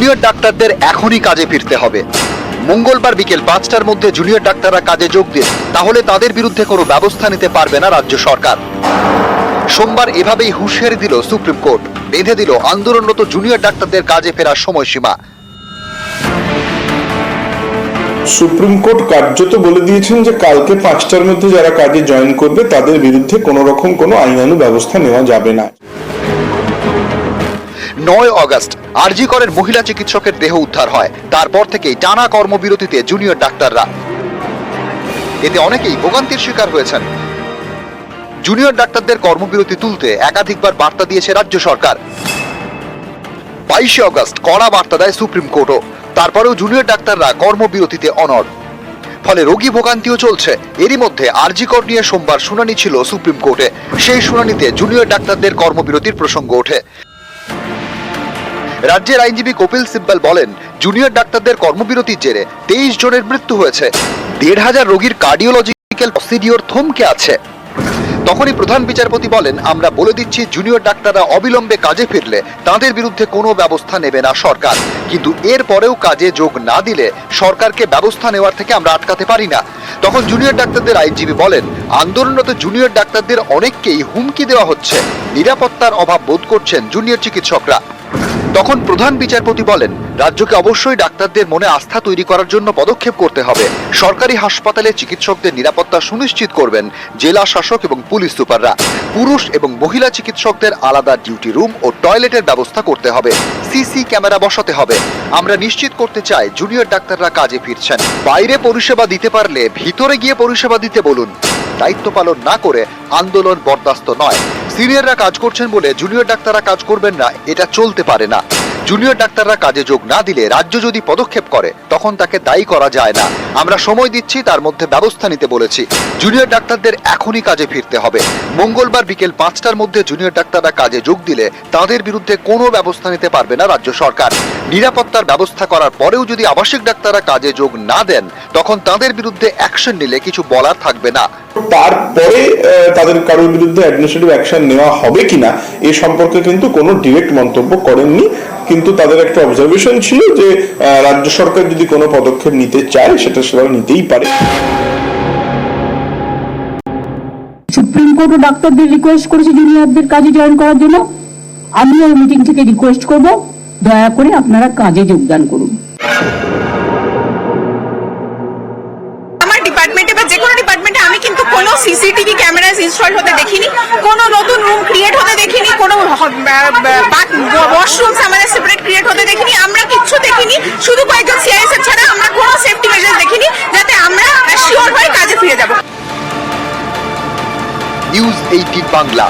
Junior ডাক্তারদের এখনই কাজে ফিরতে হবে। মঙ্গলবার বিকেল 5টার মধ্যে জুনিয়র ডাক্তাররা কাজে যোগ দিন, তাহলে তাদের বিরুদ্ধে কোনো ব্যবস্থা নিতে পারবে না রাজ্য সরকার। সোমবার এভাবেই হুঁশিয়ারি দিল সুপ্রিম কোর্ট, বেঁধে দিল আন্দোলনরত জুনিয়র ডাক্তারদের কাজে ফেরার সময়সীমা। সুপ্রিম কোর্ট কার্যত বলে দিয়েছেন যে কালকে 5টার মধ্যে যারা কাজে জয়েন করবে তাদের বিরুদ্ধে কোনো রকম কোনো আইনানু ব্যবস্থা নেওয়া যাবে না। 9 আগস্ট আরজি করের মহিলা চিকিৎসকের দেহ উদ্ধার হয়। তারপর থেকেই টানা কর্মবিরতিতে জুনিয়র ডাক্তাররা। এতে অনেকেই ভোগান্তির শিকার হয়েছেন। জুনিয়র ডাক্তারদের কর্মবিরতি তুলতে একাধিকবার বার্তা দিয়েছে রাজ্য সরকার। 22 আগস্ট কড়া বার্তা দেয় সুপ্রিম কোর্টও। তারপরেও জুনিয়র ডাক্তাররা কর্মবিরতিতে অনড়, ফলে রোগী ভোগান্তিও চলছে। এরই মধ্যে আরজি কর নিয়ে সোমবার শুনানি ছিল সুপ্রিম কোর্টে। সেই শুনানিতে জুনিয়র ডাক্তারদের কর্মবিরতির প্রসঙ্গ ওঠে। রাজ্যের আইনজীবী কপিল সিব্বল বলেন, জুনিয়র ডাক্তারদের কর্মবিরতির জেরে 23 জনের মৃত্যু হয়েছে। 1,500 রোগীর কার্ডিওলজিক্যাল প্রসিডিওর থমকে আছে। তখনই প্রধান বিচারপতি বলেন, আমরা বলে দিচ্ছি জুনিয়র ডাক্তাররা অবিলম্বে কাজে ফিরলে তাদের বিরুদ্ধে কোনো ব্যবস্থা নেবে না সরকার, কিন্তু এর পরেও কাজে যোগ না দিলে সরকারকে ব্যবস্থা নেওয়ার থেকে আমরা আটকাতে পারি না। তখন জুনিয়র ডাক্তারদের আইনজীবী বলেন, আন্দোলনরত জুনিয়র ডাক্তারদের অনেককেই হুমকি দেওয়া হচ্ছে, নিরাপত্তার অভাব বোধ করছেন জুনিয়র চিকিৎসকরা। তখন প্রধান বিচারপতি বলেন, রাজ্যকে অবশ্যই ডাক্তারদের মনে আস্থা তৈরি করার জন্য পদক্ষেপ করতে হবে। সরকারি হাসপাতালে চিকিৎসকদের নিরাপত্তা সুনিশ্চিত করবেন জেলা শাসক এবং পুলিশ সুপাররা। পুরুষ এবং মহিলা চিকিৎসকদের আলাদা ডিউটি রুম ও টয়লেটের ব্যবস্থা করতে হবে। সিসি ক্যামেরা বসাতে হবে। আমরা নিশ্চিত করতে চাই জুনিয়র ডাক্তাররা কাজে ফিরছেন। বাইরে পরিষেবা দিতে পারলে ভিতরে গিয়ে পরিষেবা দিতে বলুন। দায়িত্ব পালন না করে আন্দোলন বরদাস্ত নয়। সিনিয়ররা কাজ করছেন বলে জুনিয়র ডাক্তাররা কাজ করবেন না, এটা চলতে পারে না। জুনিয়র ডাক্তাররা কাজে যোগ না দিলে রাজ্য যদি পদক্ষেপ করে তখন তাকে দায়ী করা যায় না। আমরা সময় দিচ্ছি, তার মধ্যে ব্যবস্থা নিতে বলেছি। জুনিয়র ডাক্তারদের এখনই কাজে ফিরতে হবে। মঙ্গলবার বিকেল 5টার মধ্যে জুনিয়র ডাক্তাররা কাজে যোগ দিলে তাদের বিরুদ্ধে কোনো ব্যবস্থা নিতে পারবে না রাজ্য সরকার। নিরাপত্তার ব্যবস্থা করার পরেও যদি আবাসিক ডাক্তাররা কাজে যোগ না দেন তখন তাদের বিরুদ্ধে অ্যাকশন নিলে কিছু বলার থাকবে না। তারপরে তাদের কারোর বিরুদ্ধে অ্যাডমিনিস্ট্রেটিভ অ্যাকশন নেওয়া হবে কিনা এ সম্পর্কে কিন্তু কোনো ডিরেক্ট মন্তব্য করেননি, কিন্তু তাদের একটা অবজারভেশন ছিল যে রাজ্য সরকার যদি কোনো পদক্ষেপ নিতে চায় সেটা সেটা নিতেই পারে। সুপ্রিম কোর্ট ডাক্তারদের রিকোয়েস্ট করেছে জুনিয়রদের কাজে জয়েন করার জন্য। আমি ওই মিটিং থেকে রিকোয়েস্ট করব, দয়া করে আপনারা কাজে যোগদান করুন। আমার ডিপার্টমেন্টে বা যে কোনো ডিপার্টমেন্টে আমি কিন্তু কোনো সিসিটিভি ক্যামেরাস ইনস্টল হতে দেখিনি, কোনো নতুন রুম ক্রিয়েট হতে দেখিনি, কোনো ওয়াশরুমস আমাদের সেপারেট ক্রিয়েট হতে দেখিনি। আমরা কিচ্ছু দেখিনি, শুধু কয়েকজন সিআইএসএফ ছাড়া আমরা কোনো সেফটি মেজার দেখিনি, যাতে আমরা শিওর হয়ে কাজে ফিরে যাব। নিউজ 18 বাংলা।